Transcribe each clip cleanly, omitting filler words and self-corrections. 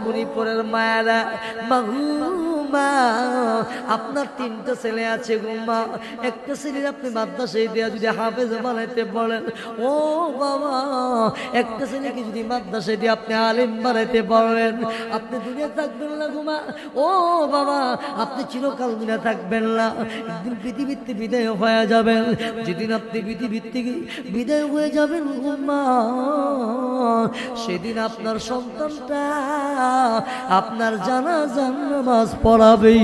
মণিপুরের মায়েরা, মা আপনার 3টা ছেলে আছে গো মা, একটা ছেলের আপনি মাদ্রাসায় দেয়া যদি হাফেজ বানাইতে পারেন, ও বাবা একটা ছেলেকে যদি মাদ্রাসায় দিয়ে আপনি আলেম বানাইতে পারেন, আপনি দুনিয়া থাকবেন না গো মা। ও বাবা আপনি চিরকাল দুনিয়া থাকবেন না, একদিন পৃথিবীতে বিদায় হয়ে যাবেন। যেদিন আপনি পৃথিবীর থেকে বিদায় হয়ে যাবেন গো মা, সেদিন আপনার সন্তানটা আপনার জানাজার নামাজ পড়াবে।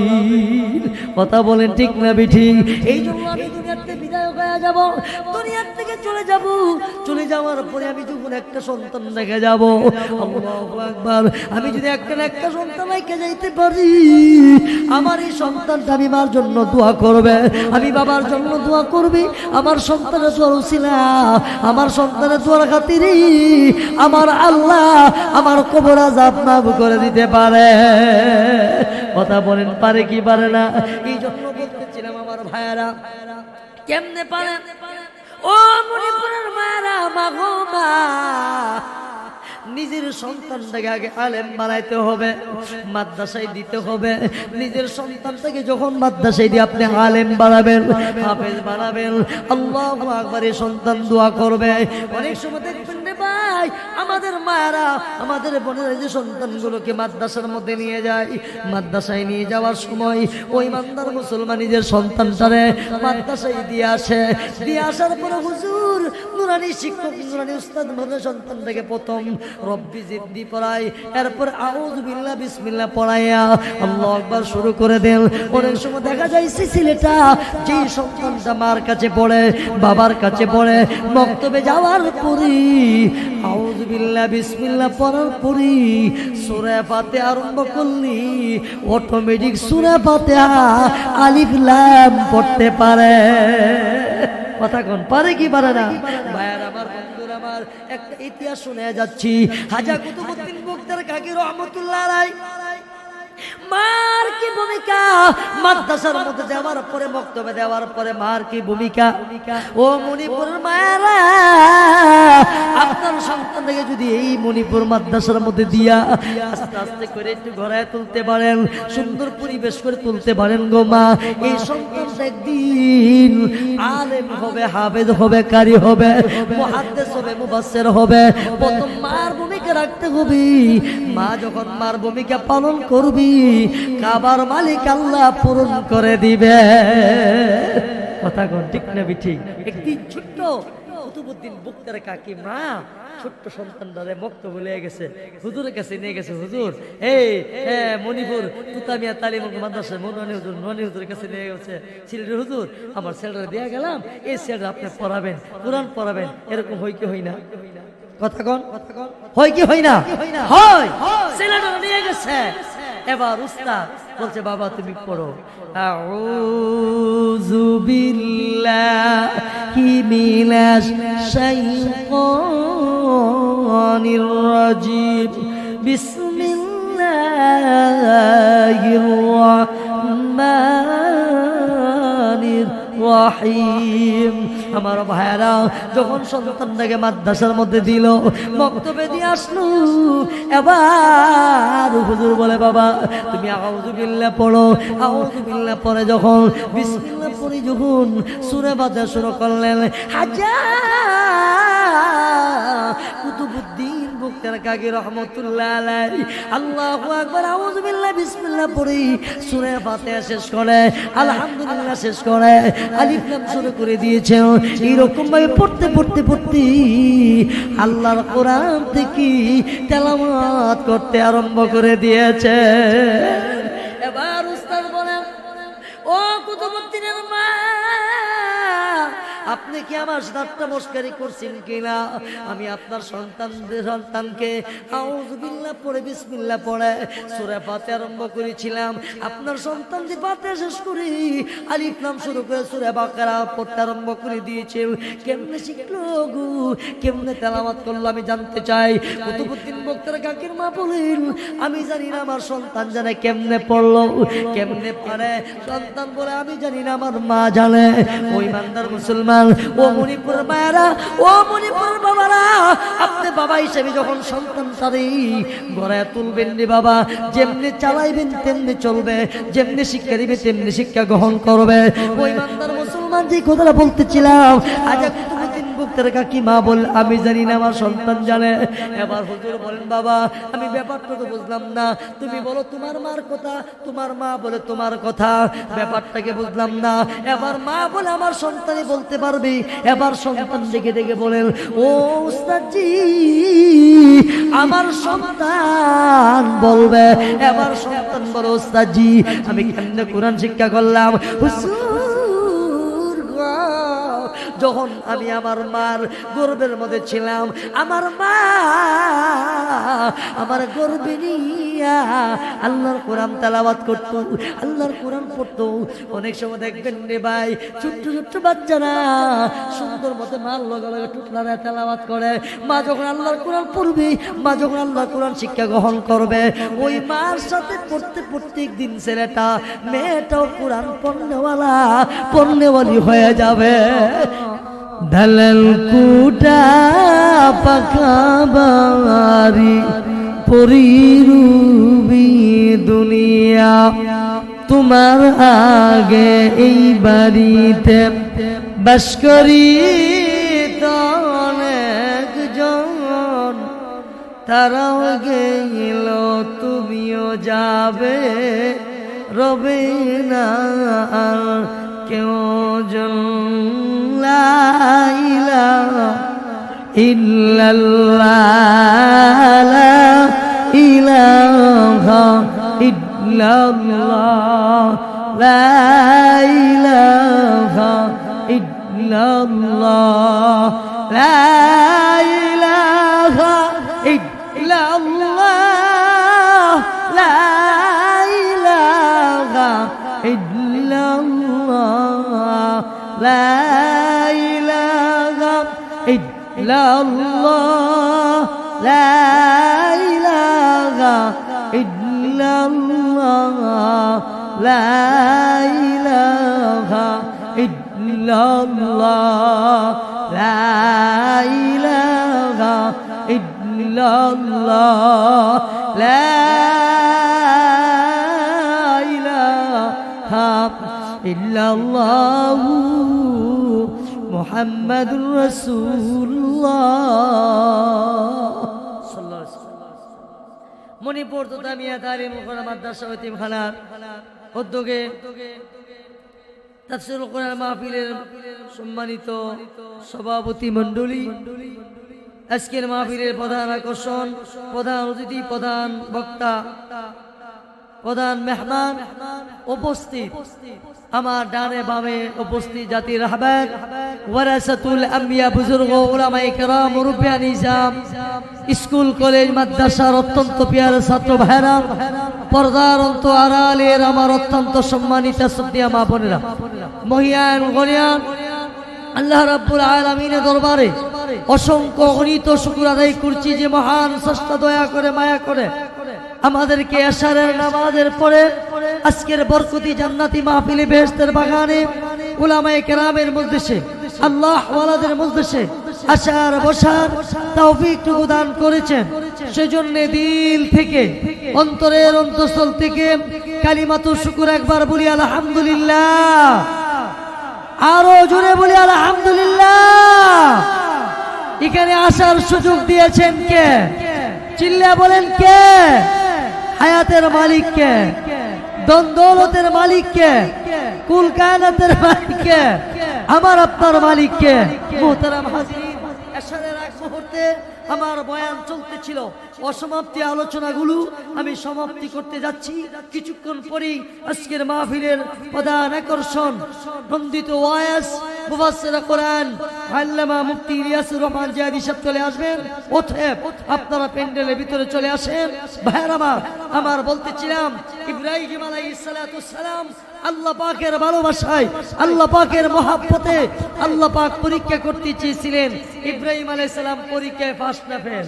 কথা বলেন ঠিক না বেঠিক? এই জন্য আমি দুনিয়ার থেকে বিদায় হয়ে যাব, দুনিয়ার থেকে চলে যাব। চলে যাওয়ার পরে আমি যখন একটা সন্তান রেখে যাব, আল্লাহু আকবার, আমি যদি একটা না একটা সন্তান রেখে যাইতে পারি, আমার এই সন্তানটা আমি মার জন্য দোয়া করবে, আমি বাবার জন্য দোয়া করবি, আমার সন্তানের দোয়ার উসিলা, আমার সন্তানের দোয়ার খাতিরে আমার আল্লাহ আমার কবর আযাব মাফ করে দিতে পারে। কথা বলেন পারে কি পারে না? এই জন্য বলতেছিলাম আমার ভাইয়েরা, কেমনে পারে? ও মণিপুরের মায়েরা, মা গো মা, নিজের সন্তানটাকে আগে আলেম বানাইতে হবে, মাদ্রাসায় দিতে হবে। নিজের সন্তানটাকে যখন মাদ্রাসায় দিয়ে আপনি আলেম বানাবেন, হাফেজ বানাবেন, আল্লাহু আকবার, এই সন্তান দোয়া করবে। অনেক সময় দেখবেন রে ভাই, আমাদের মায়েরা, আমাদের বোনেরা যে সন্তানগুলোকে মাদ্রাসার মধ্যে নিয়ে যায়, মাদ্রাসায় নিয়ে যাওয়ার সময় ওই ইমানদার মুসলমান নিজের সন্তানটারে মাদ্রাসায় দিয়ে আসে। দিয়ে আসার পরে হুজুর নুরানি শিক্ষক, নুরানি উস্তাদ মনে সন্তানটাকে প্রথম রব্বি জিদ্দি পড়াই, এরপর আউযু বিল্লাহ বিসমিল্লাহ পড়াইয়া আল্লাহু আকবার শুরু করে দেন। অনেক সময় দেখা যায় ছেলেটা, যেই সন্তানটা মার কাছে পড়ে, বাবার কাছে পড়ে, মক্তবে যাওয়ার পরে আউযু বিল্লাহ বিসমিল্লাহ পড়ার পরে সূরা ফাতিহা আরম্ভ করলি, অটোমেটিক সূরা ফাতিহা আলিফ লাম পড়তে পারে। কথা কোন পারে কি পারে না? ভাইয়ার আমার, বন্ধুরা আমার, একটা ইতিহাস শুনে যাচ্ছি। হাজা কুতুবউদ্দিন বখতিয়ার কাকি রহমাতুল্লাহ আলাইহি, মার কি ভূমিকা মাদ্রাসার মধ্যে যাওয়ার পরে, মক্তবে দেওয়ার পরে মার কি ভূমিকা? ও মণিপুরের মায়েরা, আপনার সন্তানকে যদি এই মণিপুর মাদ্রাসার মধ্যে দিয়া আস্তে আস্তে করে একটু ঘরায় তুলতে পারেন, সুন্দর পরিবেশ করে তুলতে পারেন গো মা, এই সন্তানটা একদিন আলেম হবে, হাফেজ হবে, কারি হবে, মুহাদ্দিস হবে, মুফাসসির হবে। প্রথম মার ভূমিকা রাখতে হবে। মা যখন মার ভূমিকা পালন করবি, কাবার মালিক আল্লাহ পূরণ করে দিবে। কথা কোন ঠিক না ঠিক? একদিন ছোট্ট কুতুবউদ্দিন বখতিয়ার কাকি মা ছোট্ট সন্তানটারে মক্তবে নিয়ে গেছে, হুজুরের কাছে নিয়ে গেছে। হুজুর এই মণিপুর কুতামিয়া তালিম মাদ্রাসা মনোয়ানি হুজুর, নোয়ানি হুজুরের কাছে নিয়ে গেছে। ছেলেটা হুজুর আমার ছেলেটা দিয়ে গেলাম, এই ছেলেটা আপনি পড়াবেন, কোরআন পড়াবেন, এরকম হয় কি হয় না? কথা কোন হয় কি হয় না? হয়। ছেলেটা নিয়ে গেছে, এবার উস্তাদ বলছে বাবা তুমি পড়ো, আউযু বিল্লাহি মিনাশ শাইতানির রাজিম, বিসমিল্লাহির রাহমানির রাহিম। আমার ভাইরা যখন সন্তানটাকে মাদ্রাসার মধ্যে দিল, মক্তবে দিয়ে আসলো, এবার হুজুর বলে বাবা তুমি আউযু বিল্লাহ পড়ো। আউযু বিল্লাহ পড়ে যখন বিসমিল্লাহ পড়ে যখন সূরা ফাতিহা শুরু করলেন, হাজা কুতুবউদ্দিন বখতিয়ার কাকি রহমাতুল্লাহ আলাইহি আল্লাহু আকবার আউযু বিল্লাহ বিসমিল্লাহ পড়ে সূরা ফাতিহা শেষ করে, আলহামদুলিল্লাহ শেষ করে, আলিফ লাম শুরু করে দিয়েছে। এইরকম ভাবে পড়তে পড়তে পড়তে আল্লাহর কোরআন থেকে তেলাওয়াত করতে আরম্ভ করে দিয়েছে। এবার উস্তাদ বলেন, ও কুতুবউদ্দিনের মা, আপনি কি আমার সাথে মস্করি করছেন কিনা? আমি আপনার সন্তানকে আউযু বিল্লাহ পড়ে বিসমিল্লাহ পড়ে সূরা ফাতিহা আরম্ভ করেছিলাম। আপনার সন্তান যে ফাতিহা শেষ করে আলিফ লাম শুরু করে সূরা বাকারা পড়তে আরম্ভ করে দিয়েছে। কেমনে শিখলো গো, কেমনে তেলাওয়াত করলো আমি জানতে চাই। কুতুবউদ্দিন বখতিয়ার কাকির মা বলেন, আমি জানি না আমার সন্তান জানে কেমনে পড়লো, কেমনে পারে। সন্তান বলে আমি জানি না, আমার মা জানে। ওই ইমানদার মুসলমান মুসলমান, ও মণিপুর মায়েরা, ও মণিপুর বাবারা, আপনি বাবা হিসেবে যখন সন্তান তারি গড়ায় তুলবেন রে বাবা, যেমনি চালাইবেন তেমনি চলবে, যেমনি শিক্ষা দিবে তেমনি শিক্ষা গ্রহণ করবে। ওই ইমানদার মুসলমান যে কথাটা বলতেছিলাম, আজ কি মা বল আমি জানি না, আমার সন্তান জানে। এবার হুজুর বলেন বাবা আমি ব্যাপারটা তো বুঝলাম না, তুমি বলো তোমার মার কথা, তোমার মা বলে তোমার কথা, ব্যাপারটাকে বুঝলাম না। এবার মা বলে আমার সন্তানই বলতে পারবে। এবার সন্তান দেখে দেখে বলেন ও উস্তাদজি আমার সন্তান বলবে। এবার সন্তান বলে উস্তাদজি আমি কেমনে কোরআন শিক্ষা করলাম? যখন আমি আমার মার গর্ভের মধ্যে ছিলাম, আমার মা আমার গর্ভে নিয়া আল্লাহর কোরআন তেলাওয়াত করতো, আল্লাহর কোরআন পড়তো। অনেক সময় দেখবেন রে ভাই ছোট্ট ছোট্ট বাচ্চারা সুন্দর মতো মার লগে লগে টুকলারা তেলাওয়াত করে। মা যখন আল্লাহর কোরআন পড়বে, মা যখন আল্লাহর কোরআন শিক্ষা গ্রহণ করবে, ওই মার সাথে পড়তে প্রত্যেক দিন ছেলেটা মেয়েটাও কোরআন পড়নেওয়ালি হয়ে যাবে। ঢালাল কুটা পাকা বাড়ি পরিরূপী দুনিয়া, তোমার আগে এই বাড়িতে বাস করি অনেকজন, তারাও গেল তুমিও যাবে, রবে না কেউ জন। লা ইলাহা ইল্লাল্লাহ, লা ইলাহা ইল্লাল্লাহ, লা ইলাহা ইল্লাল্লাহ, লা ইলাহা ইল্লাল্লাহ, লা ইলাহা ইল্লাল্লাহ, লা ইলাহা ইল্লাল্লাহ, লা ইলাহা ইল্লাল্লাহ, লা ইলাহা ইল্লাল্লাহ, লা ইলাহা ইল্লাল্লাহ, লা ইলাহা ইল্লাল্লাহু মুহাম্মাদুর রাসূলুল্লাহ। মণিপুর তোতামিয়া তালিম মাদ্রাসা ও এতিমখানার উদ্যোগে তাফসীরুল কোরআন মাহফিলের সম্মানিত সভাপতি মণ্ডলী, আজকের মাহফিলের প্রধান আকর্ষণ, প্রধান অতিথি, প্রধান বক্তা, প্রধান মেহমান উপস্থিত, আমার ডানে বামে উপস্থিত জাতির রাহবার, ওয়ারাসাতুল আম্বিয়া, বুজুর্গ, উলামায়ে কেরাম, মুরব্বিয়ান নিজাম, স্কুল কলেজ মাদ্রাসার অত্যন্ত প্রিয় ছাত্র ভাইরা, পর্দার অন্ত আড়ালের আমার অত্যন্ত সম্মানিত শ্রদ্ধেয় মা বোনেরা, মহিয়ান গনিয়ান, আল্লাহ রাব্বুল আলামিনের দরবারে অসংখ্য অগণিত শুকর আদায় করছি যে মহান স্রষ্টা দয়া করে মায়া করে আমাদেরকে এশারের নামাজের পরে আজকের বরকতি জান্নাতি মাহফিলে বেহেশতের বাগানে উলামায়ে কেরামের মজলিসে, আল্লাহ ওয়ালাদের মজলিসে আসার বসার তৌফিক দান করেছেন। সেজন্য দিল থেকে, অন্তরের অন্তঃস্থল থেকে কালিমাতু শুকর একবার বলি আলহামদুলিল্লাহ, আরো জোরে বলি আলহামদুলিল্লাহ। এখানে আসার সুযোগ দিয়েছেন কে? চিল্লা বলেন কে? হায়াতের মালিক কে? দন্দৌলতের মালিক কে? কুল কায়নাতের মালিক কে? আমার আপনার মালিক কে? মুহতারাম হাজিরিন, এশারের এক মুহূর্তে আমার বয়ান চলতেছিল, অসমাপ্তি আলোচনাগুলো আমি সমাপ্তি করতে যাচ্ছি। কিছুক্ষণ পরেই আজকের মাহফিলের প্রধান আকর্ষণ বন্দিত ওয়াইস মুফাসসির কোরআন আল্লামা মুফতি ইলিয়াসুর রহমান জিয়াদি সাহেব চলে আসবেন। অতএব আপনারা প্যান্ডেলের ভিতরে চলে আসেন। ভাইরা আমার বলতেছিলাম, ইব্রাহিম আলাইহিস সালাতু সালাম আল্লাহ পাকের ভালোবাসায়, আল্লাহ পাকের মহব্বতে আল্লাহ পাক পরীক্ষা করতে চেয়েছিলেন। ইব্রাহিম আলাইহিস সালাম পরীক্ষায় ফার্স্ট না ফেল?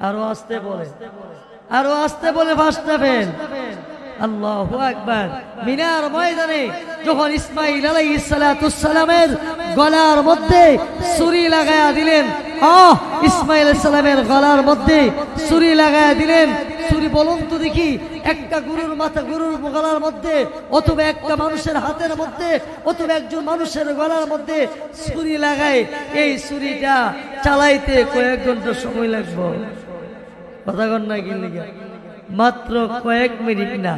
আরো আসতে বলে, আরো আসতে বলে ফার্স্ট না ফেল? আল্লাহু আকবার। মিনার ময়দানে যখন ইসমাঈল আলাইহিস সালাতু সালামের গলার মধ্যে ছুরি লাগায়া দিলেন। ইসমাইল আলাইহিস সালামের গলার মধ্যে ছুরি লাগায়া দিলেন। ছুরি বলুন তো দেখি, একটা গরুর মাথা, গরুর গলার মধ্যে, অথবা একটা মানুষের হাতের মধ্যে, অথবা একজন মানুষের গলার মধ্যে ছুরি লাগায়, এই ছুরিটা চালাইতে কয়েক ঘন্টা সময় লাগবে। কথা কন না কি লিগা? মাত্র কয়েক মিনিট না,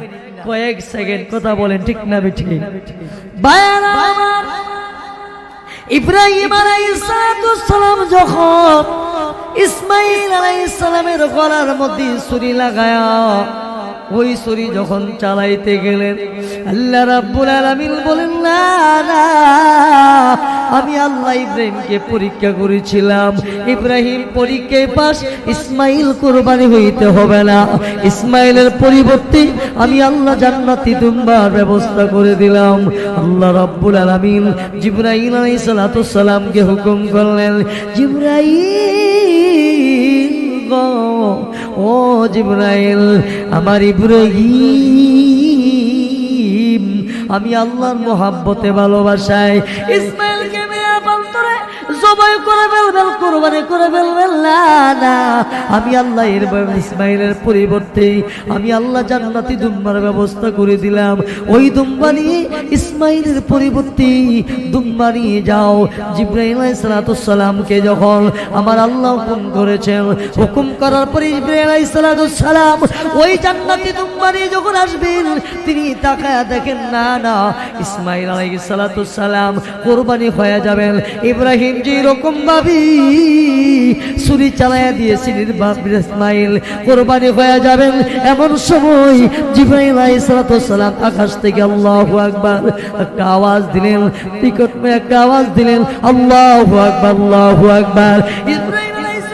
কয়েক সেকেন্ড। কথা বলেন ঠিক না বেঠিক? ভাইরা আমার, ইব্রাহিম আলাইহিস সালাম যখন ইসমাইল আলাইহিস সালামের গলার মধ্যে ছুরি লাগায়া ওই ছুরি যখন চালাইতে গেলেন, আল্লাহ রাব্বুল আলামিন বলেন, না না, আমি আল্লাহ ইব্রাহিমকে পরীক্ষা করেছিলাম, ইব্রাহিম পরীক্ষায় পাস, ইসমাইল কুরবানি হইতে হবে না। ইসমাইলের পরিবর্তে আমি আল্লাহ জান্নাতি দুম্বার ব্যবস্থা করে দিলাম। আল্লাহ রাব্বুল আলামিন জিবরাইল আলাইহিস সালামকে হুকুম করলেন, জিবরাইল গো, ও জিবরাইল, আমার ইব্রাহিম আমি আল্লাহর মোহাব্বতে ভালোবাসায় ইসমাইলকে মেরে বলতরে জবাই করে ফেলবেন, কুরবানি করে ফেলবেন। না না, আমি আল্লাহ এর ইসমাইলের পরিবর্তে আমি আল্লাহ জান্নাতি দুম্বার ব্যবস্থা করে দিলাম। ওই দুম্বা নিয়ে ইসমাইলের পরিবর্তে দুম্বা নিয়ে যাও। জিবরাইল আলাইহিস সালামকে যখন আমার আল্লাহ হুকুম করেছেন, হুকুম করার পরে জিবরাইল আলাইহিস সালাম ওই জান্নাতি দুম্বা নিয়ে যখন আসবেন, তিনি তাকায়া দেখেন, না না, ইসমাইল আলাইহিস সালাম কুরবানি হয়ে যাবেন। ইব্রাহিম যে রকম ভাবি ছুরি চালায়া দিয়েছিলেন, ইসমাইল কুরবানি হয়ে যাবেন, এমন সময় জিবরাইল আলাইহিস সালাম আকাশ থেকে আল্লাহু আকবার একটা আওয়াজ দিলেন, বিকটময় একটা আওয়াজ দিলেন, আল্লাহু আকবার, আল্লাহু আকবার। ইব্রাহিম আলাইহিস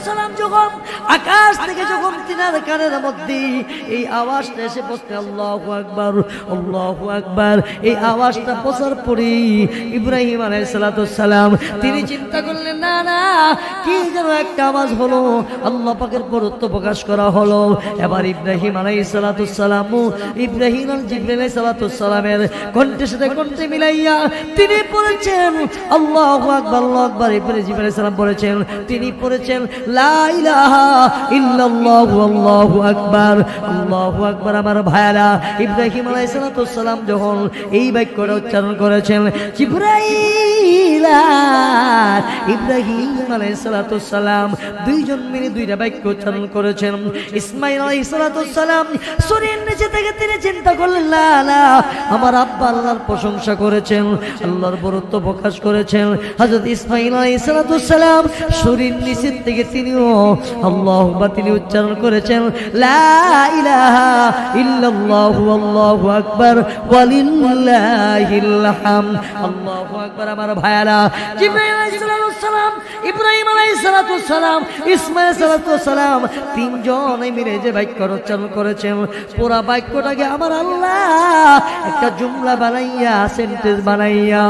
সালাম যখন আকাশ থেকে যখন তিনার কানের মধ্যে এই আওয়াজটা এসে পড়ছে, আল্লাহু আকবার, আল্লাহু আকবার, এই আওয়াজটা পৌঁছার পরে ইব্রাহিম আলাইহিস সালাম তিনি চিন্তা করলেন, না না, কি যেন একটা আওয়াজ হলো, আল্লাহ পাকের বরত্ব প্রকাশ করা হলো। এবার ইব্রাহিম আলাইহিস সালাম ইব্রাহিম জিবরাইল আলাইহিস সালামের কণ্ঠের সাথে কণ্ঠে মিলাইয়া তিনি পড়েছেন আল্লাহু আকবার, আল্লাহু আকবার। ইব্রাহিম আলাইহিস সালাম পড়েছেন, তিনি পড়েছেন লা ইলাহা ইল্লাল্লাহু আল্লাহু আকবার, আল্লাহু আকবার। আমার ভাইরা, ইব্রাহিম আলাইহিস সালাম যখন এই বাক্যটা উচ্চারণ করেছেন, জিবরাইল ইব্রাহিম আলাইহিস সালাম দুইজন মিলে দুইটা বাক্য উচ্চারণ করেছেন। ইসমাইল আলাইহিস সালাম শরীর নিচে থেকে তিনি চিন্তা করলেন, না না, আমার আব্বা আল্লাহর প্রশংসা করেছেন, আল্লাহর বরত্ব প্রকাশ করেছেন। হযরত ইসমাইল আলাইহিস সালাম শরীর নিচে থেকে তিনিও আল্লাহু আকবার তিনি উচ্চারণ করেছেন, লা ইলাহা ইল্লাল্লাহু আল্লাহু আকবার ওয়ালিল্লাহিল হামদ, আল্লাহু আকবার। আমার ভাইরা, জিবরাইল আলাইহিস সালাম, ইব্রাহিম আলাইহিস সালাম, ইসমাইল আলাইহিস সালাম তিনজনে মিলে যে বাক্য উচ্চারণ করেছেন, পুরা বাক্যটাকে আমার আল্লাহ একটা জুমলা বানাইয়া, সেন্টেন্স বানাইয়া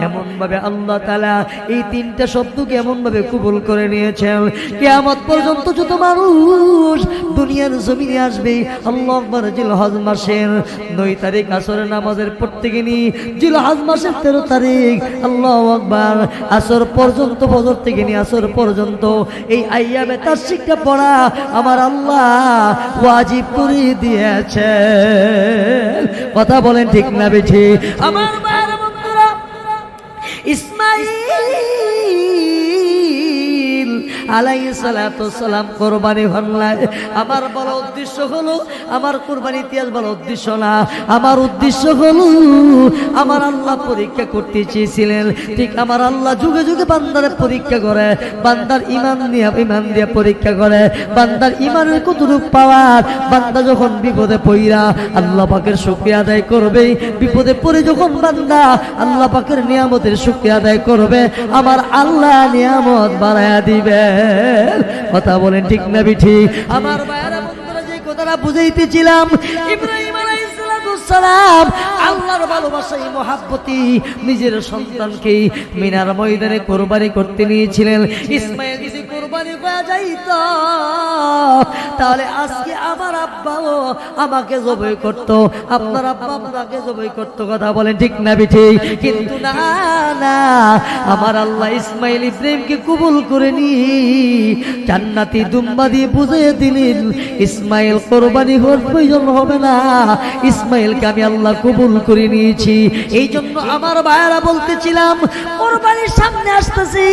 এমন ভাবে আল্লাহ তাআলা এই তিনটা শব্দকে এমন ভাবে কবুল করে নিয়েছেন, কিয়ামত পর্যন্ত যত মানুষ দুনিয়ার জমিনে আসবে, আল্লাহু আকবার, জিলহজ মাসের 9 তারিখ আসরের নামাজের প্রত্যেকে নিয়ে জিলহজ মাসের 13 তারিখ আল্লাহু আকবার আসর পর্যন্ত, ফজর থেকে নিয়ে আসর পর্যন্ত এই আইয়ামে তাশরিকটা পড়া আমার আল্লাহ ওয়াজিব করে দিয়েছে। কথা বলেন ঠিক না বেঠি? আমার ভাইরা বন্ধুরা, ইসমাইল আলাইহিস সালাম কুরবানি হল্লায়, আমার বড় উদ্দেশ্য হলো, আমার কুরবানি ইতিহাস বড় উদ্দেশ্য না, আমার উদ্দেশ্য হলো আমার আল্লাহ পরীক্ষা করতে চেয়েছিলেন। ঠিক আমার আল্লাহ যুগে যুগে বান্দারে পরীক্ষা করে, বান্দার ইমান দিয়ে পরীক্ষা করে, বান্দার ইমানের কতটুকু পাওয়ার। বান্দা যখন বিপদে পড়া আল্লাহ পাকের শুকরিয়া আদায় করবে, বিপদে পড়ে যখন বান্দা আল্লাহ পাকের নিয়ামতের শুকরিয়া আদায় করবে, আমার আল্লাহ নিয়ামত বাড়ায়া দিবে। কথা বলেন ঠিক না ঠিক? আমার ভাইরা বন্ধুরা, যে কথাটা বুঝাইতেছিলাম, ইব্রাহিম আলাইহিস সালাম আল্লাহর ভালোবাসায় মহাব্বতি নিজের সন্তানকে মিনার ময়দানে কুরবানি করতে নিয়েছিলেন। ইসমাইল কোরবানি হয়ে যাইতো তাহলে আজকে আমার আব্বাও আমাকে জবাই করতো, আপনার আব্বা আপনাকে জবাই করতো। কথা বলেন ঠিক না ঠিক? কিন্তু না না, আমার আল্লাহ ইসমাইল ইব্রাহিমকে কবুল করেনি, জান্নাতি দুম্বা দিয়ে বুঝিয়ে দিলেন ইসমাইল কোরবানি হওয়ার প্রয়োজন হবে না, ইসমাইলকে আমি আল্লাহ কবুল করে নিয়েছি। এই জন্য আমার ভাইয়ারা বলতেছিলাম কোরবানির সামনে আসতেছি,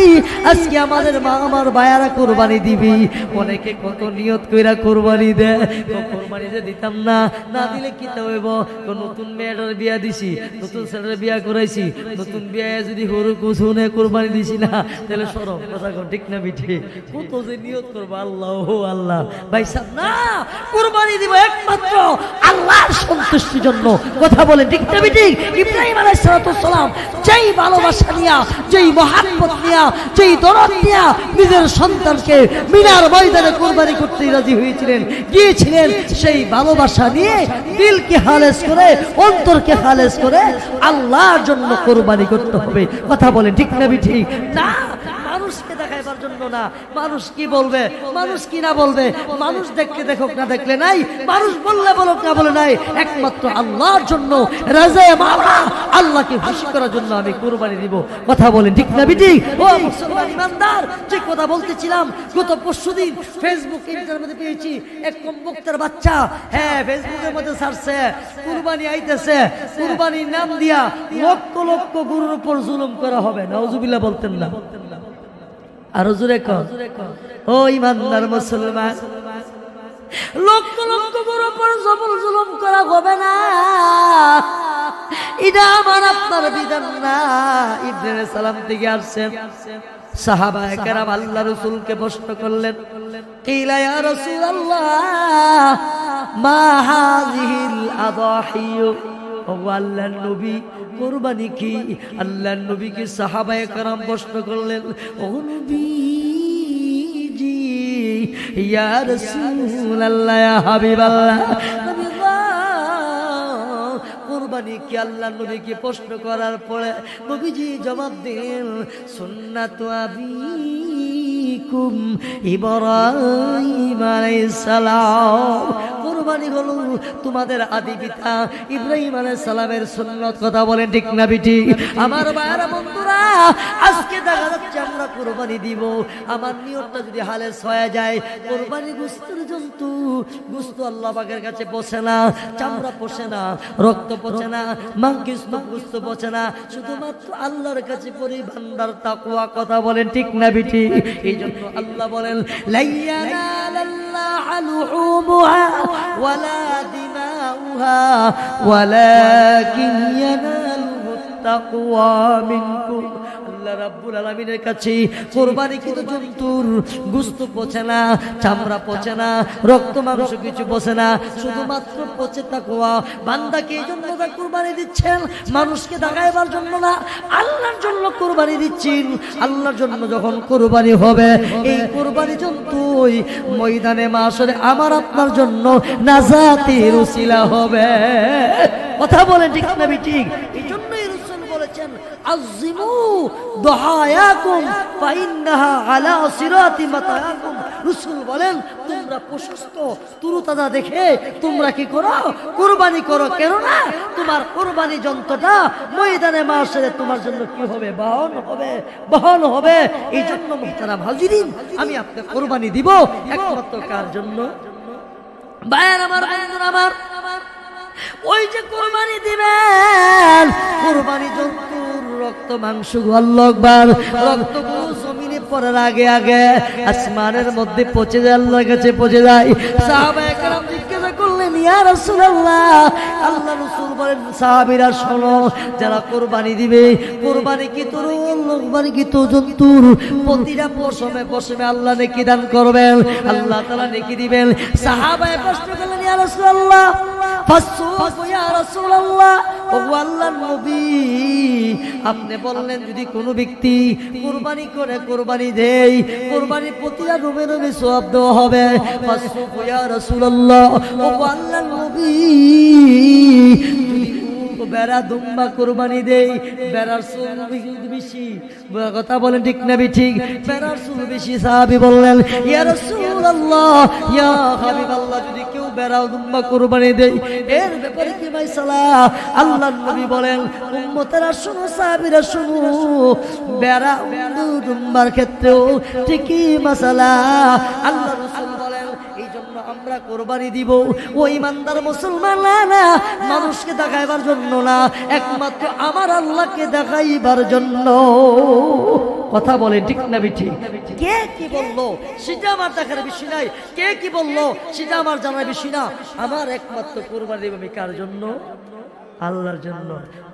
আজকে আমাদের মা আমার ভাইয়ারা কোরবানি দিবি। অনেকে কত নিয়ত কইরা কোরবানি দেয়, কোরবানি যে দিতাম না, না দিলে কি হইব, নতুন মেয়েটার বিয়া দিছি, নতুন ছেলের বিয়া করাইছি, নতুন বিয়া যদি হরু কুসুনে কোরবানি দিছি না, তাহলে সরব কথা কোন ঠিক না বিঠে, কত যে নিয়ত করবো আল্লাহ ও আল্লাহ। ভাই সাহেব না, কোরবানি দিব একমাত্র আল্লাহর সন্তুষ্টির জন্য। কথা বলেন ঠিক না বিঠে? ইব্রাহিম আলাইহিস সালাম যেই ভালোবাসা নিয়া, যেই মহাব্বত নিয়া, যেই দরদ নিয়া নিজের সন্তানকে মিনার ময়দানে কোরবানি করতে রাজি হয়েছিলেন, গিয়েছিলেন, সেই ভালোবাসা নিয়ে দিলকে খালেস করে, অন্তরকে খালেস করে আল্লাহর জন্য কোরবানি করতে হবে। কথা বলেন ঠিক না ঠিক? না মানুষকে দেখাইবার জন্য না, মানুষ কি বলবে, মানুষ কি না বলবে, মানুষ দেখলে দেখুক না দেখলে নাই, মানুষ বললে বলুক না বলে নাই, একমাত্র আল্লাহর জন্য রাজায়ে মাওলা আল্লাহকে খুশি করার জন্য আমি কোরবানি দিব। কথা বলেন ঠিক না বিটি? ও মুসলমান ইমানদার, যে কথা বলতেছিলাম গত পরশুদিন ফেসবুক ইন্টারনেটে পেয়েছি, এক কমবক্তার বাচ্চা, হ্যাঁ ফেসবুকের মধ্যে ছাড়ছে কুরবানি আইতেছে, কুরবানির নাম দিয়া লক্ষ লক্ষ গরুর উপর জুলুম করা হবে। নাউজুবিল্লাহ বলতেন না? আরো জোরে কর। ও ইমানদার মুসলমান, লক্ষ লক্ষ গরুর উপর জুলুম করা হবে না, এটা আমার আপনার বিধান না। ইব্রাহিম সালাম থেকে আসছেন, সাহাবায়ে কেরাম আল্লাহ রাসূলকে প্রশ্ন করলেন, কিলা ইয়া রাসূলুল্লাহ মা হাযিহিল আদাহি, ও আল্লাহর নবী কুরবানি কি? আল্লাহর নবীকে সাহাবায়ে কেরাম প্রশ্ন করলেন, ও নবীজি, ইয়া রাসূলুল্লাহ, ইয়া হাবিবাল্লাহ, কুরবানি কি? আল্লাহর নবীকে প্রশ্ন করার পরে নবীজি জবাব দেন, সুন্নাতু আবিকুম ইব্রাহিম আলাইহিস সালাম, কুরবানি হলো তোমাদের আদি পিতা ইব্রাহিম আলাইহিস সালামের সুন্নাত। কথা বলেন ঠিক না বিটি? আমার ভাইরা বন্ধুরা, আজকে দেখা যাচ্ছে আমরা কুরবানি দিব, আমার নিয়তটা যদি হালেস হয়ে যায়, কুরবানি গোশতের জন্তু, গোশত আল্লাহ পাকের কাছে পৌঁছে না, চামড়া পৌঁছে না, রক্ত পৌঁছে না, মাংকিস্ত গোশত পৌঁছে না, শুধুমাত্র আল্লাহর কাছে পরিভান্ডার তাকওয়া। কথা বলেন ঠিক না বিটি? এই জন্য আল্লাহ বলেন, লাইয়ানালাল্লাহু লুহুমুহা ওয়ালা দিমাউহা ওয়ালাকিন ইয়ানালুহুত তাকওয়া মিনকুম। আল্লাহ রাব্বুল আলামিনের কাছে কুরবানিকৃত জন্তুর গোশত পচে না, চামড়া পচে না, রক্ত মাংস কিছু পচে না, শুধুমাত্র পচে তাকওয়া। বান্দাকে এই জন্য কুরবানি দিচ্ছেন, মানুষকে দেখাইবার জন্য না, আল্লাহর জন্য কুরবানি দিচ্ছেন। আল্লাহর জন্য যখন কুরবানি হবে, এই কুরবানি জন্তুই ময়দানে মাশরে আমার আপনার জন্য নাজাতের উসিলা হবে। কথা বলেন ঠিক না ঠিক? এই জন্যই রাসূল বলেছেন, আযিমু দুহায়াকুম ফাইন্নাহা আলা সিরাতি মাতায়াকুম। রাসূল বলেন, তোমরা প্রশস্ত তুরুতাজা দেখে তোমরা কি করো? কুরবানি করো। কেন না? তোমার কুরবানি যন্ত্রটা ময়দানে মাশরে তোমার জন্য কি হবে? বাহন হবে, বহন হবে। এই জন্য মুহতারাম হাজিরিন, আমি আপনাকে কুরবানি দিব একমাত্র কার জন্য? ভাইয়ের আমার, বন্ধুরা আমার, ওই যে কুরবানি দিবেন, কুরবানি জন্তুর রক্ত মাংস, আল্লাহু আকবার, রক্ত জমিনে পড়ার আগে আগে আসমানের মধ্যে পচে যায়, আল্লাহর কাছে পচে যায়। সাহাবায়ে কেরাম জিজ্ঞাসা করলেন, ইয়া রাসূলুল্লাহ, আল্লাহ রাসূল বলেন, সাহাবীরা শোনো, যারা কুরবানি দিবে, কুরবানি কি কুরবানি কি তো জন্তুর প্রতিটা পশমে পশমে আল্লাহ নেকি দান করবেন, আল্লাহ তাআলা নেকি দিবেন। সাহাবায়ে প্রশ্ন করলেন, ইয়া রাসূলুল্লাহ আপনি বললেন যদি কোনো ব্যক্তি কুরবানি করে, কুরবানি দেয়, কুরবানি প্রতিটা রুমে রুমে সওয়াব দেওয়া হবে। ইয়া রাসূলুল্লাহ, ও আল্লাহর নবী, যদি বেড়া দুম্বা কুরবানি দেই, বেড়ার চুল বেশি, কথা বলেন ঠিক না ঠিক? বেড়ার চুল বেশি। সাহাবী বললেন, ইয়া রাসূলুল্লাহ, ইয়া হাবিবাল্লাহ, যদি কেউ বেড়া দুম্বা কুরবানি দেই এর ব্যাপারে কি মাইসালা? আল্লাহর নবী বলেন, উম্মতেরা শুনো, সাহাবীরা শুনো, বেড়া দুম্বার ক্ষেত্রেও ঠিকই মাসালা। আল্লাহ রাসূল বলেন, এই জন্য আমরা কোরবানি দিব ওই ইমানদার মুসলমান না, মানুষকে দেখাইবার জন্য না, একমাত্র আমার আল্লাহকে দেখাইবার জন্য। কথা বলেন ঠিক না ঠিক? কে কি বললো সেটা আমার দেখার বিষয় নাই, কে কি বললো সেটা আমার জানার বিষয় না। আমার একমাত্র কোরবানি দিব আমি কার জন্য? আল্লাহর জন্য।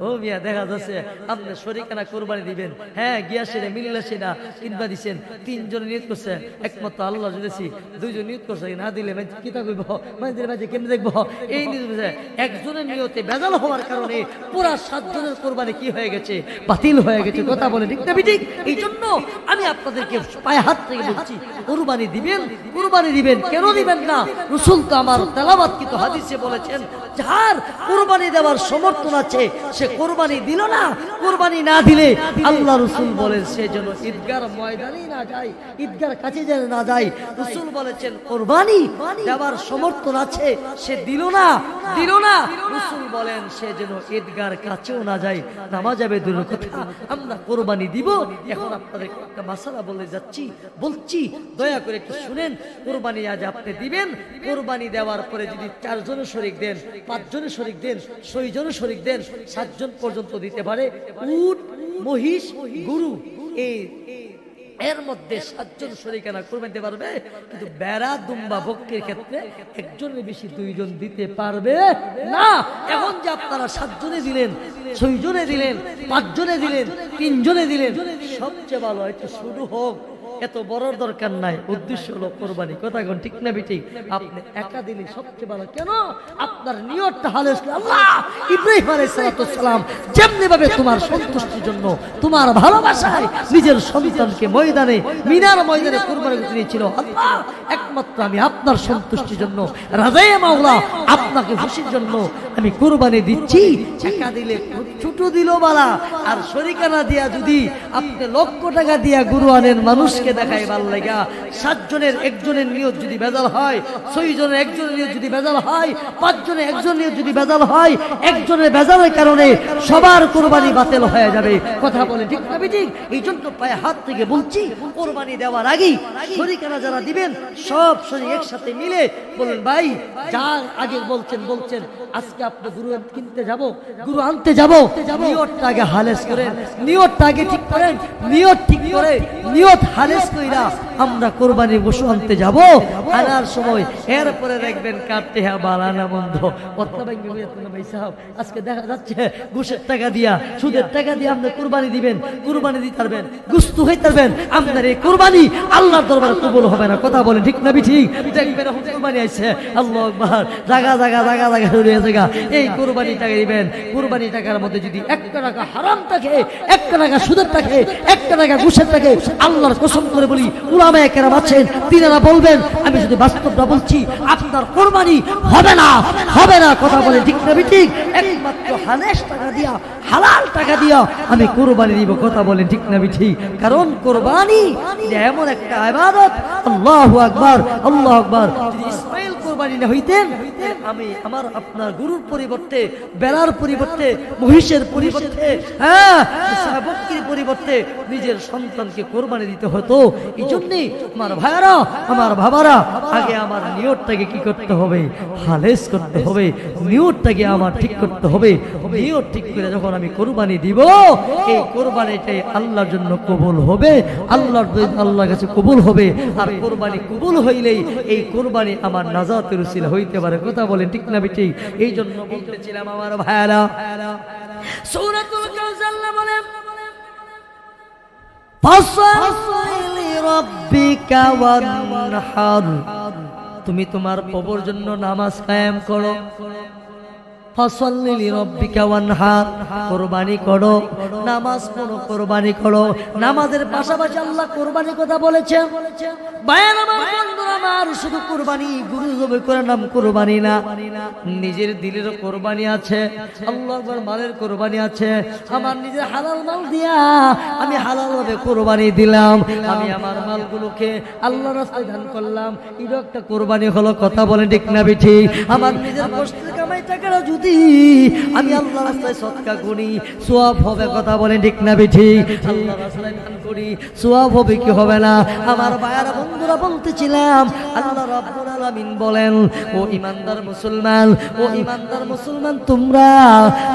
ও মিয়া, দেখা যাচ্ছে আপনি শরীকানা কোরবানি দিবেন, হ্যাঁ গিয়াছে না, মিলছে না, কিনবা দিচ্ছেন, তিনজনে নিয়ত করছে একমাত্র আল্লাহ জুড়েছি, দুইজন নিয়ত করছে না দিলে কি তা কইব, মাঝে মাঝে কেমনে দেখবো, এই নিয়ত একজনের নিয়তে বেজাল হওয়ার কারণে পুরা 7 জনের কোরবানি কি হয়ে গেছে? বাতিল হয়ে গেছে। কথা বলে ঠিক না ঠিক? এই জন্য আমি আপনাদেরকে পায়ে হাত থেকে বলছি, কোরবানি দিবেন, কোরবানি দিবেন। কেন দিবেন না? রাসূল তো আমার তেলাওয়াতকৃত হাদিসে বলেছেন, যার কোরবানি দেওয়ার সমর্থন আছে সে কোরবানি দিল না, কোরবানি না দিলে আল্লাহ রাসূল বলেন সে যেন ঈদগার ময়দানে না যায়, ঈদগার কাছে যেন না যায়। রাসূল বলেছেন কোরবানি দেওয়ার সমর্থন আছে, সে দিল না, রাসূল বলেন সে যেন ঈদগার কাছেও না যায়, নামাজ যাবে দূরের কথা, আমরা কোরবানি দিব। এখন আপনাদের একটা মাসালা বলে যাচ্ছি, বলছি, দয়া করে একটু শুনেন। কোরবানি আজ আপনি দিবেন, কোরবানি দেওয়ার পরে যদি 4 জনের শরীক দেন, 5 জনের শরীক দেন, 6 জনের শরীক দেন, 7 জন পর্যন্ত দিতে পারে। উট, মহিষ, গরু, এর মধ্যে 7 জন শরীকানা কোরবানি দিতে পারবে, কিন্তু বেড়া দুম্বা বকরির ক্ষেত্রে একজনের বেশি 2 জন দিতে পারবে না। এখন যে আপনারা 7 জনে দিলেন, 6 জনে দিলেন, 5 জনে দিলেন, 3 জনে দিলেন, সবচেয়ে ভালো একটু শুরু হোক, এত বড় দরকার নাই, উদ্দেশ্য হলো কোরবানি। কথা কোন ঠিক না ঠিক? আপনি একা দিলে সবচেয়ে ভালো। কেন? আপনার নিয়তটা হালেস। আল্লাহ ইব্রাহিম আলাইহিস সালাম যেমনি ভাবে তোমার সন্তুষ্টির জন্য, তোমার ভালোবাসায় নিজের সন্তানকে ময়দানে, মিনার ময়দানে কুরবানি করতে দিয়েছিল, আল্লাহ একমাত্র আমি আপনার সন্তুষ্টির জন্য, রাজায়ে মাওলা আপনাকে খুশির জন্য আমি কুরবানি দিচ্ছি। একা দিলে ছোট দিল বালা, আর শরীকানা দিয়া যদি আপনি লক্ষ টাকা দিয়া গরু আনেন মানুষকে দেখাই ভাল লাগা, 7 জনের একজনের নিয়ত যদি বেজাল হয়, 6 জনের একজনের নিয়ত যদি বেজাল হয়, 5 জনের একজনের নিয়ত যদি বেজাল হয়, একজনের বেজালের কারণে সবার কোরবানি বাতিল হয়ে যাবে। কথা বলে ঠিক না ঠিক? এই জন্য পায়ে হাত থেকে বলছি, কোরবানি দেওয়ার আগেই শরীকানা যারা দিবেন সব শরীক একসাথে মিলে বলেন, ভাই যা আগে বলছেন আজকে আপনি গরু কিনতে যাব, গরু আনতে যাব, নিয়তটা আগে হালেস করেন, নিয়তটা আগে ঠিক করেন, নিয়ত ঠিক করে নিয়ত হালেস কইরা আমরা কোরবানি পশু আনতে যাব। আনার সময় এরপরে দেখবেন কাটতে হ্যাঁ বালানা বন্ধ আজকে দেখা যাচ্ছে ঘুষের টাকা দিয়া, সুদের টাকা দিয়ে আপনি কোরবানি দিবেন, কোরবানি দিতে পারবেন, গুস্তু হইতে পারবেন, আপনার এই কোরবানি আল্লাহর দরবারে কবুল হবে না। কথা বলেন ঠিক না ঠিক? দেখবেন কোরবানি আইছে, আল্লাহু আকবার, জায়গা রয়ে জায়গা, এই কোরবানি টাকা দিবেন। কোরবানি টাকার মধ্যে যদি 1 টাকা হারাম থাকে, 1 টাকা সুদের থাকে, 1 টাকা ঘুষের থাকে, আল্লাহর কসম করে বলি, উলামায়ে কেরাম আছেন, তিনারা বলবেন, আমি যদি বাস্তবটা বলছি, আপনার কোরবানি হবে না। কথা বলে ঠিক না ঠিক? একমাত্র হালেস টাকা দিয়া, হালাল টাকা দিয়া আমি কোরবানি দিব। কথা বলে ঠিক না ঠিক? কারণ কোরবানি এমন একটা ইবাদত। আল্লাহু আকবার, আল্লাহু আকবার। যদি ইসমাইল কোরবানি না হইতেন, আমি আমার আপনার গরুর পরিবর্তে, বেড়ার পরিবর্তে, মহিষের পরিবর্তে, বকরির পরিবর্তে নিজের সন্তানকে কোরবানি দিতে হতো। এই জন্যই আমার ভাইয়ারা, আমার বাবারা, আগে আমার নিয়তটাকে কি করতে হবে? হালেস করতে হবে। নিয়তটাকে আমার ঠিক করতে হবে। নিয়ত ঠিক করে যখন আমি কোরবানি দিব, এই কোরবানিটাই আল্লাহর জন্য কবুল হবে, আল্লাহর কাছে কবুল হবে। আর কোরবানি কবুল হইলেই এই কোরবানি আমার নাজাতের উসিলা হইতে পারে। কথা বলেন ঠিক না ঠিক? এই জন্য বলতেছিলাম আমার ভাইয়ারা, সূরাতুল কাউসার বলে তুমি তোমার প্রভুর জন্য নামাজ কায়েম করো। ফাসাল্লি লিরাব্বিকা ওয়ানহার, কুরবানি করো, নামাজ পড়ো, কুরবানি করো। নামাজের পাশাপাশি আল্লাহ কুরবানির কথা বলেছেন। ভাইয়ের আমার, বন্ধুরা আমার, শুধু কুরবানি গরু জবাই করে নাম কুরবানি না, নিজের দিলের কুরবানি আছে, আল্লাহর আকবার, মালের কুরবানি আছে। আমার নিজের হালাল মাল দিয়া আমি হালাল ভাবে কুরবানি দিলাম, আমি আমার মালগুলোকে আল্লাহর রাস্তায় দান করলাম, এটা একটা কুরবানি হলো। কথা বলেন ঠিক না বেঠিক? আমার নিজের কষ্টের কামাই টাকাটা যদি আমি আল্লাহর রাস্তায় সদকা করি, সওয়াব হবে। কথা বলেন ঠিক না বেঠিক? আল্লাহর রাস্তায় দান করি, সওয়াব হবে কি হবে না? আমার ভাইয়ারা বন্ধুরা, বলতেছিলাম আল্লাহ রাব্বুল আলামিন বলেন, ও ইমানদার মুসলমান, ও ইমানদার মুসলমান, তোমরা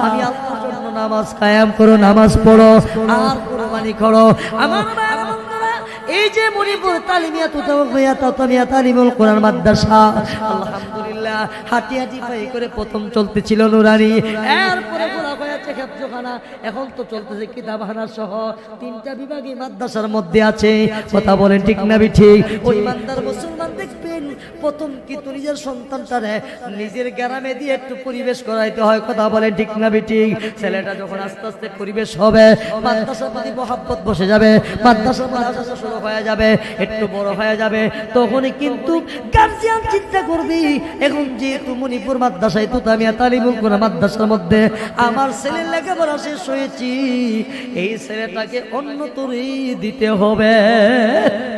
আমি আল্লাহর জন্য নামাজ কায়েম করো, নামাজ পড়ো আর কুরবানি করো। আমার ভাইয়ারা বন্ধুরা, এই যে মণিপুর তালিমিয়া তুতামিয়া তালিমুল কোরআন মাদ্রাসা, আলহামদুলিল্লাহ, হাঁটি হাঁটি পাই করে প্রথম চলতেছিল নুরানি, এরপরে গোলা হয়েছে খেপজোখানা, এখন তো চলতেছে কিতাবখানা সহ 3টা বিভাগই মাদ্রাসার মধ্যে আছে। কথা বলেন ঠিক না ঠিক? ওই ইমানদার মুসলমান দেখবেন প্রথম কিন্তু নিজের সন্তানটারে নিজের গ্রামে দিয়ে একটু পরিবেশ করাইতে হয়। কথা বলেন ঠিক না ঠিক? ছেলেটা যখন আস্তে আস্তে পরিবেশ হবে, মাদ্রাসার প্রতি মহব্বত বসে যাবে, মাদ্রাসা শুরু হয়ে যাবে, একটু বড় হয়ে যাবে, তখনই কিন্তু গার্জিয়ান চিন্তা করবি, এখন যেহেতু মণিপুর মাদ্রাসায় তুতামিয়া তালিমুল কোরআন মাদ্রাসার মধ্যে আমার ছেলের লেখাপড়া শেষ হয়েছি, এই ছেলেটাকে অন্য তরি দিতে হবে।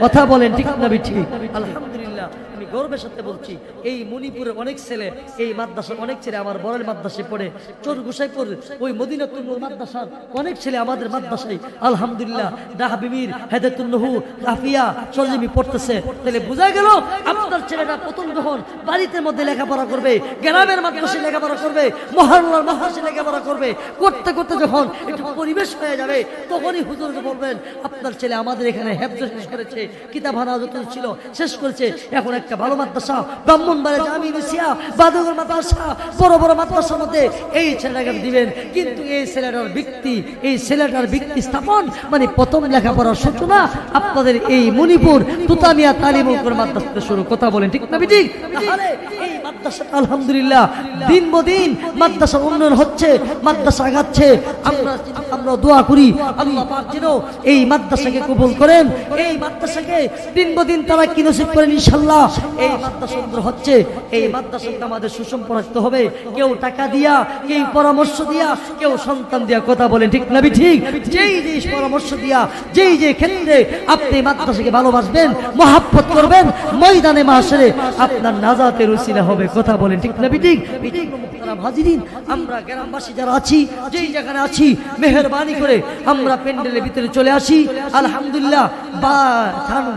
কথা বলেন ঠিক না ঠিক? আলহামদুলিল্লাহ, আমি গর্বের সাথে বলছি, এই মণিপুরের অনেক ছেলে, এই মাদ্রাসার অনেক ছেলে আমার বড়ের মাদ্রাসায় পড়ে, চরগুসাইপুর ওই মদিনাতুল নূর মাদ্রাসার অনেক ছেলে আমাদের মাদ্রাসায় আলহামদুলিল্লাহ দাহবিমির হেদায়েতুন নহু কাফিয়া সরজমি পড়তেছে। তাহলে বোঝা গেল আপনার ছেলেটা প্রথম যখন বাড়িতে মধ্যে লেখাপড়া করবে, গ্রামের মাদ্রাসায় লেখাপড়া করবে, মহল্লার মাদ্রাসায় লেখাপড়া করবে, করতে করতে যখন একটু পরিবেশ হয়ে যাবে, তখনই হুজুরকে বলবেন আপনার ছেলে আমাদের এখানে হেফজ শেষ করেছে, কিতাবখানা যত ছিল শেষ করেছে, এখন একটা ভালো মাদ্রাসা ব্রাহ্মণবাড়িয়া জামি মিশিয়া বাদুগর মাদ্রাসা বড় বড় মাদ্রাসার মধ্যে এই ছেলেটাকে দিবেন। কিন্তু এই ছেলেটার ব্যক্তি স্থাপন মানে প্রথম লেখাপড়ার সূচনা আপনাদের এই মণিপুর তুতামিয়া তালিমুল কোরআন মাদ্রাসা শুরু। কথা বলেন ঠিক না ঠিক? তাহলে এই মাদ্রাসা আলহামদুলিল্লাহ দিন বদিন মাদ্রাসার উন্নয়ন হচ্ছে, মাদ্রাসা আগাচ্ছে। আমরা দোয়া করি আল্লাহ পাক যেন এই মাদ্রাসাকে কবুল করেন, এই মাদ্রাসাকে দিন বদিন তারা কি নসিব করেন ইনশাআল্লাহ। এই মাদ্রাসা হচ্ছে, এই মাদ্রাসাকে আমাদের সুসম্পর্ক হবে, কেউ টাকা দিয়া, কেউ পরামর্শ দিয়া, কেউ সন্তান দিয়া। কথা বলেন ঠিক না ঠিক? যেই যে পরামর্শ দিয়া, যেই যে ক্ষেত্রে আপনি মাদ্রাসাকে ভালোবাসবেন, মহাব্বত করবেন, ময়দানে মাহশরে আপনার নাজাতের উসিলা হবে। কথা বলেন ঠিক না ঠিক? হাজিরিন, আমরা গ্রামবাসী যারা আছি, যেই জায়গায় আছি, মেহেরবানি করে আমরা প্যান্ডেলের ভিতরে চলে আসি। আলহামদুলিল্লাহ, বা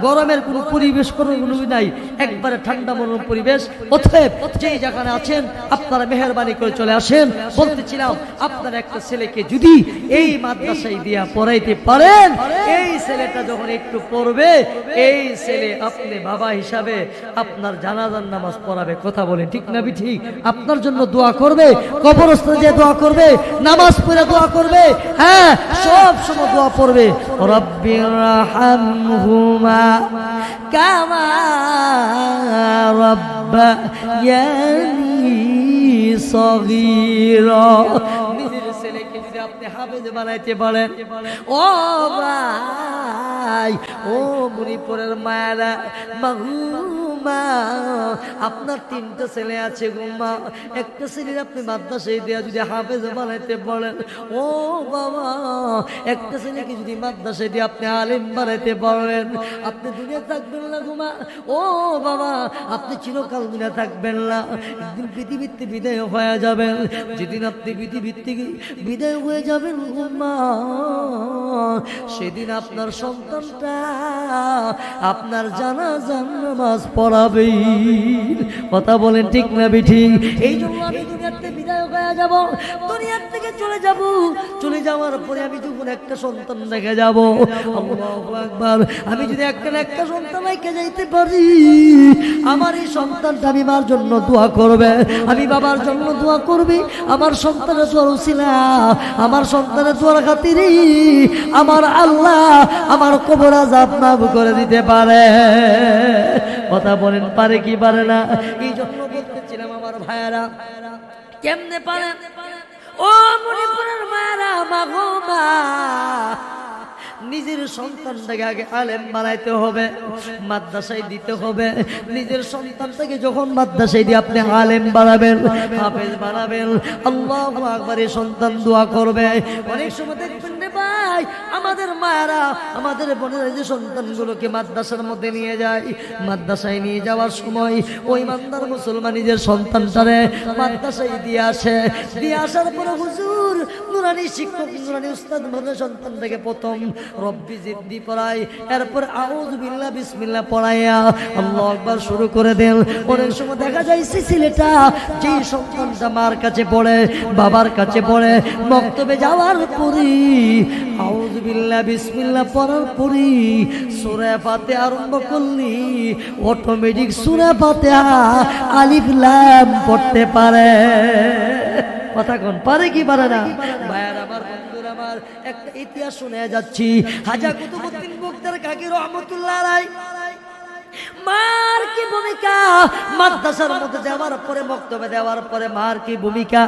গরমের কোনো পরিবেশ কোনো নাই, একবারে ঠান্ডা মনোরম পরিবেশ। অতএব যেই জায়গায় আছেন আপনারা মেহেরবানি করে চলে আসেন। বলতেছিলাম আপনার একটা ছেলেকে যদি এই মাদ্রাসায় দিয়া পড়াইতে পারেন, এই ছেলেটা যখন একটু পড়বে, এই ছেলে আপনি বাবা হিসাবে আপনার জানাজার নামাজ পড়াবে। কথা বলেন ঠিক না ঠিক? আপনার জন্য দোয়া করবে, কবরস্থানে যে দোয়া করবে, নামাজ পড়ে দোয়া করবে, হ্যাঁ সব সময় দোয়া পড়বে, রব্বিরহামহুমা কামা রাব্বায়ানি সগীরা। নিজের ছেলেকে যদি আপনি হাফেজ বানাইতে পারেন, ও ভাই, ও মণিপুরের মায়েরা, মাহুমা, আপনার 3টা ছেলে আছে গুম্মা, একটা ছেলের আপনি মাদ্রাসায় দেয়া যদি হাফেজ বানাইতে পারেন, ও বাবা, একটা ছেলেকে যদি মাদ্রাসায় দিয়ে আপনি আলেম বানাইতে পারেন, আপনি দুনিয়া থাকবেন না গুমা, ও বাবা, আপনি চিরকাল দুনিয়া থাকবেন না, একদিন পৃথিবীতে বিদায় হয়ে যাবেন। যেদিন আপনি পৃথিবীর থেকে বিদায় হয়ে যাবেন গুম্মা, সেদিন আপনার সন্তানটা আপনার জানাজার নামাজ পড়াবে। কথা বলেন ঠিক না ঠিক? এই জন্য আমি দুনিয়াতে বিদায় হয়ে যাব, দুনিয়ার থেকে চলে যাব, চলে যাওয়ার পরে আমি যখন একটা সন্তান রেখে যাব, আল্লাহু আকবার, আমি যদি একটা সন্তান রেখে যাইতে পারি, আমার এই সন্তানটা আমি মার জন্য দোয়া করবে, আমি বাবার জন্য দোয়া করবি, আমার সন্তানের দোয়ার উসিলা, আমার সন্তানের দোয়ার খাতিরে আমার আল্লাহ আমার কবর আযাব মাফ করে দিতে পারে। কথা বলেন পারে কি পারে না? এই জন্য বলতেছিলাম আমার ভাইয়েরা কেমনে পারেন ও মণিপুরের মায়েরা মাগো মা নিজের সন্তানটাকে আগে আলেম বানাইতে হবে মাদ্রাসায় দিতে হবে নিজের সন্তানটাকে যখন মাদ্রাসায় দিয়ে আপনি আলেম বানাবেন হাফেজ বানাবেন আল্লাহু আকবার এই সন্তান দোয়া করবে অনেক সময় দেখবেন রে ভাই আমাদের মায়েরা আমাদের বোনেরা যে সন্তানগুলোকে মাদ্রাসার মধ্যে নিয়ে যায় মাদ্রাসায় নিয়ে যাওয়ার সময় ওই ইমানদার মুসলমান নিজের সন্তানটারে মাদ্রাসায় দিয়ে আসে দিয়ে আসার পরে হুজুর নুরানি শিক্ষক নুরানি উস্তাদ মানে সন্তানটাকে প্রথম রব্বি জিদ্দি পড়াই এরপর আউযু বিল্লাহ বিসমিল্লাহ পড়াইয়া আল্লাহু আকবার শুরু করে দেন অনেক সময় দেখা যায় ছেলেটা যেই সন্তানটা মার কাছে পড়ে বাবার কাছে পড়ে মক্তবে যাওয়ার পরে আউযু বিল্লাহ বিসমিল্লাহ পড়ার পরে সূরা ফাতিহা আরম্ভ করলি অটোমেটিক সূরা ফাতিহা আলিফ লাম পড়তে পারে কথা কোন পারে কি পারে না ভাইয়ার আমার বন্ধুরা আমার একটা ইতিহাস শুনে যাচ্ছি হাজা কুতুবউদ্দিন বখতিয়ার কাকি রহমাতুল্লাহ আলাইহি মার কি ভূমিকা মাদ্রাসার মধ্যে যাওয়ার পরে মক্তবে দেওয়ার পরে মার কি ভূমিকা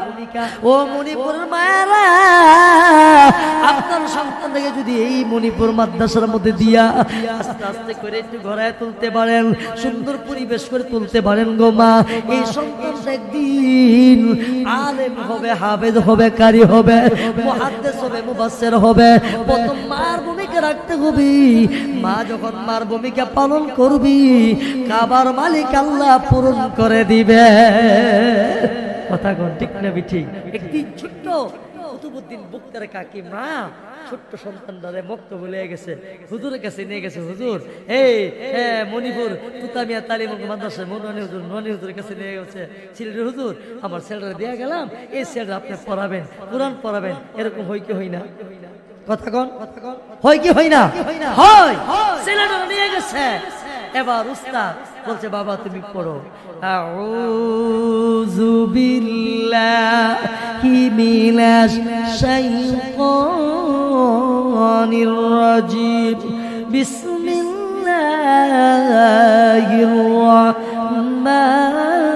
ও মণিপুরের মায়েরা আপনার সন্তানকে যদি এই মণিপুর মাদ্রাসার মধ্যে দিয়া আস্তে আস্তে করে একটু ঘোরায় তুলতে পারেন সুন্দর পরিবেশ করে তুলতে পারেন গো মা এই সন্তানটা একদিন আলেম হবে হাফেজ হবে কারি হবে মুহাদ্দিস হবে মুফাসসির হবে প্রথম মার ভূমিকা রাখতে হবে মা যখন মার ভূমিকা পালন করবি কাবার মালিক আল্লাহ পূরণ করে দিবে কথা কোন ঠিক না ঠিক একটি ছোট্ট কুতুবউদ্দিন বখতিয়ার কাকি মা ছোট্ট সন্তানটারে মক্তবে বলে গেছে হুজুরের কাছে নিয়ে গেছে হুজুর এই মণিপুর তুতামিয়া তালিম মাদ্রাসা মনোয়ানি হুজুর ননি হুজুরের কাছে নিয়ে গেছে ছেলের হুজুর আমার ছেলেটা দিয়ে গেলাম এই ছেলেটা আপনি পড়াবেন কোরআন পড়াবেন এরকম হয় কি হয় না কথা কোন হয় কি হয় না হয় ছেলেটা নিয়ে গেছে এবার উস্তাদ বলছে বাবা তুমি পড়ো আউযু বিল্লাহি মিনাশ শাইতানির রাজিম বিসমিল্লাহির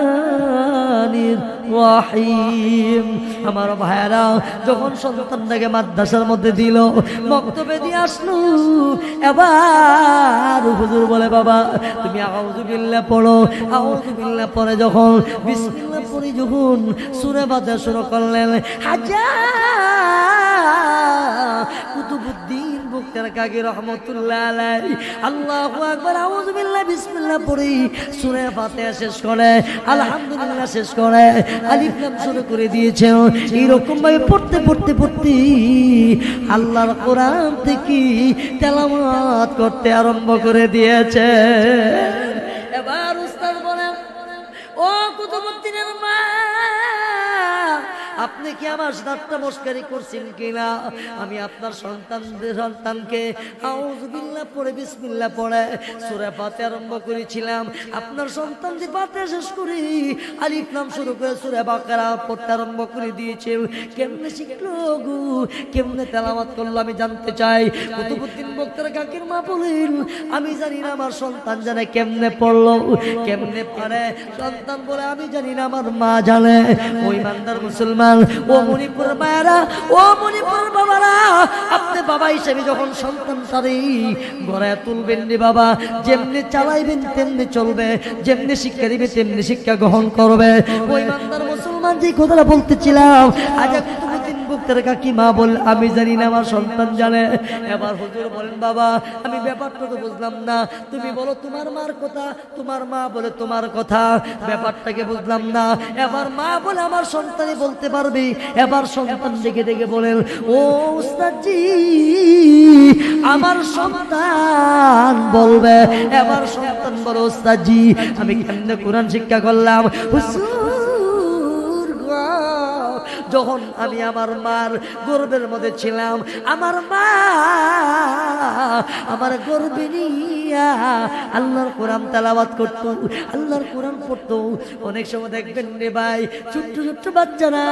রাহমানির রহিম আমার ভাইরা যখন সন্তানটাকে মাদ্রাসার মধ্যে দিল মক্তবে দিয়ে আসলো এবার হুজুর বলে বাবা তুমি আউযু বিল্লাহ পড়ো আউযু বিল্লাহ পড়ে যখন বিসমিল্লাহ পড়ে যখন সূরা ফাতিহা শুরু করলেন হাজা কুতুবউদ্দিন বখতিয়ার কাকি রহমাতুল্লাহ আলাইহি আল্লাহু আকবার আউযু বিল্লাহ বিসমিল্লাহ পড়ে সূরা ফাতিহা শেষ করে আলহামদুলিল্লাহ শেষ করে আলিফ লাম শুরু করে দিয়েছে এরকম ভাবে পড়তে পড়তে পড়তে আল্লাহর কোরআন থেকে তেলাওয়াত করতে আরম্ভ করে দিয়েছে এবার উস্তাদ বলেন ও কুতুবউদ্দিনের মা আপনি কি আমার ঠাট্টা মশকরি করছেন কিনা আমি আপনার সন্তানকে আউযু বিল্লাহ পড়ে বিসমিল্লাহ পড়ে সূরা ফাতিহা আরম্ভ করেছিলাম আপনার সন্তান যে ফাতিহা শেষ করে আলিফ লাম শুরু করে সূরা বাকারা পড়তে আরম্ভ করে দিয়েছে কেমনে শিখলো গো কেমনে তেলাওয়াত করলো আমি জানতে চাই কুতুবউদ্দিন বখতিয়ার কাকির মা বলেন আমি জানি না আমার সন্তান জানে কেমনে পড়লো কেমনে পড়ে সন্তান বলে আমি জানি না আমার মা জানে ওই ইমানদার মুসলমান ও মণিপুরের মায়েরা ও মণিপুরের বাবারা আপনি বাবা হিসেবে যখন সন্তান তারে গড়ায় তুলবেন রে বাবা যেমনি চালাইবেন তেমনি চলবে যেমনি শিক্ষা দিবে তেমনি শিক্ষা গ্রহণ করবে ওই ইমানদার মুসলমান যে কথাটা বলতেছিলাম আজ কুতুবউদ্দিন বখতিয়ার কাকি মা বল আমি জানি না আমার সন্তান জানে এবার হুজুর বলেন বাবা আমি ব্যাপারটা তো বুঝলাম না তুমি বলো তোমার মার কথা তোমার মা বলে তোমার কথা ব্যাপারটাকে বুঝলাম না এবার মা বলে আমার সন্তানই বলতে পারবে এবার সন্তান দেখে দেখে বলেন ও উস্তাদজি আমার সন্তান বলবে এবার সন্তান বলে উস্তাদজি আমি কেমনে কোরআন শিক্ষা করলাম হুজুর যখন আমি আমার মার গর্ভের মধ্যে ছিলাম আমার মা আমার গর্ভে নিয়ে নিয়া আল্লাহর কোরআন তেলাওয়াত করতো, আল্লাহর কোরআন পড়তো। অনেক সময় দেখবেন রে ভাই, ছোট্ট ছোট্ট বাচ্চারা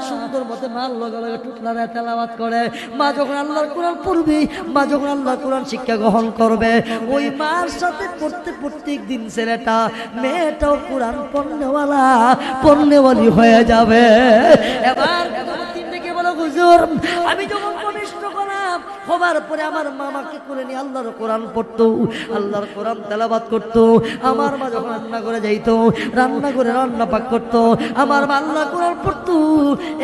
সুন্দর মতো মাল লগে টুটলারা তেলাওয়াত করে। মা যখন আল্লাহর কোরআন পড়বে, মা যখন আল্লাহর কোরআন শিক্ষা গ্রহণ করবে, ওই মার সাথে পড়তে প্রত্যেক দিন ছেলেটা মেয়েটাও কোরআন পড়নেওয়ালি হয়ে যাবে। এবার থেকে বলো হুজুর, আমি যখন কনিষ্ঠ করলাম হবার পরে আমার মামাকে করে নিয়ে আল্লাহর কোরআন পড়তো, আল্লাহর কোরআন তেলাওয়াত করতো। আমার মা যখন রান্না করে যাইতো, রান্না করে রান্না পাক করতো, আমার মা আল্লাহর কোরআন পড়তো।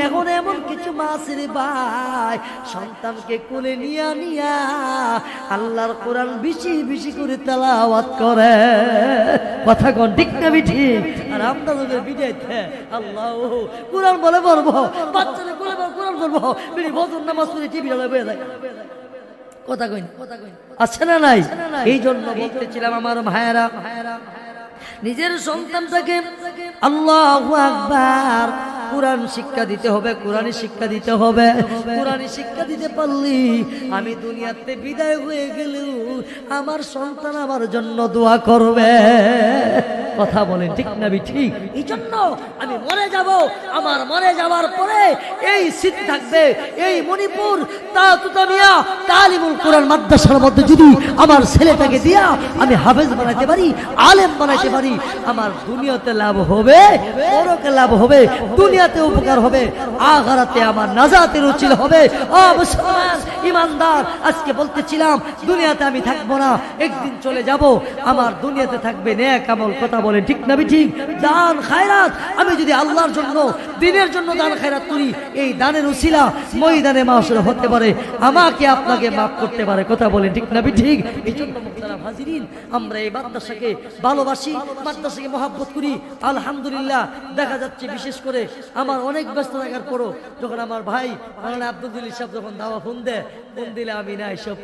এখন এমন কিছু মা আছে রে ভাই, সন্তানকে কোলে নিয়া নিয়া আল্লাহর কোরআন বেশি বেশি করে তেলাওয়াত করে। কথা কোন ঠিক না ঠিক? আর আমরা লোকের বিদাইতে আল্লাহ কোরআন বলে পড়বো, বাচ্চাদের কোলে কোরআন পড়বো, বিড়ি ভজন নামাজ পড়ে টিভি বয়ে যায়। কথা কইন আছে না নাই? এই জন্য বলতেছিলাম আমার ভাইয়েরা, নিজের সন্তানটাকে আল্লাহু আকবার কোরআন শিক্ষা দিতে হবে, কোরআনী শিক্ষা দিতে হবে। কোরআনী শিক্ষা দিতে পারলি আমি দুনিয়াতে বিদায় হয়ে গেলেও আমার সন্তান আমার জন্য দোয়া করবে। কথা বলেন ঠিক না ঠিক? এই জন্য আমি মরে যাব, আমার মরে যাওয়ার পরে এই স্মৃতি থাকবে, এই মণিপুর তাতুতামিয়া তালিমুল কোরআন মাদ্রাসার মধ্যে যদি আমার ছেলেটাকে দিয়া আমি হাফেজ বানাইতে পারি, আলেম বানাইতে পারি, আমার দুনিয়াতে লাভ হবে, পরকে লাভ হবে, দুনিয়াতে উপকার হবে, আখিরাতে আমার নাজাতের উচিল হবে। ও মুসলমান ইমানদার, আজকে বলতেছিলাম দুনিয়াতে আমি থাকবো না, একদিন চলে যাব, আমার দুনিয়াতে থাকবে নেক আমল। কথা বলেন ঠিক না ঠিক? দান খায়রাত আমি যদি আল্লাহর জন্য দিনের জন্য দান খায়রাত করি, এই দানের উসিলা ময়দানে মাহশর হতে পারে, আমাকে আপনাকে মাফ করতে পারে। কথা বলেন ঠিক না ঠিক? এই জন্য মুহতারাম হাজিরিন, আমরা এই মাদ্রাসাকে ভালোবাসি, মাদ্রাসাকে মহব্বত করি। আলহামদুলিল্লাহ দেখা যাচ্ছে বিশেষ করে আমার অনেক ব্যস্ত থাকার পরও যখন আমার ভাই মাওলানা আব্দুল জলিল সাহেব যখন দাওয়া ফোন দিলে আমি না এসব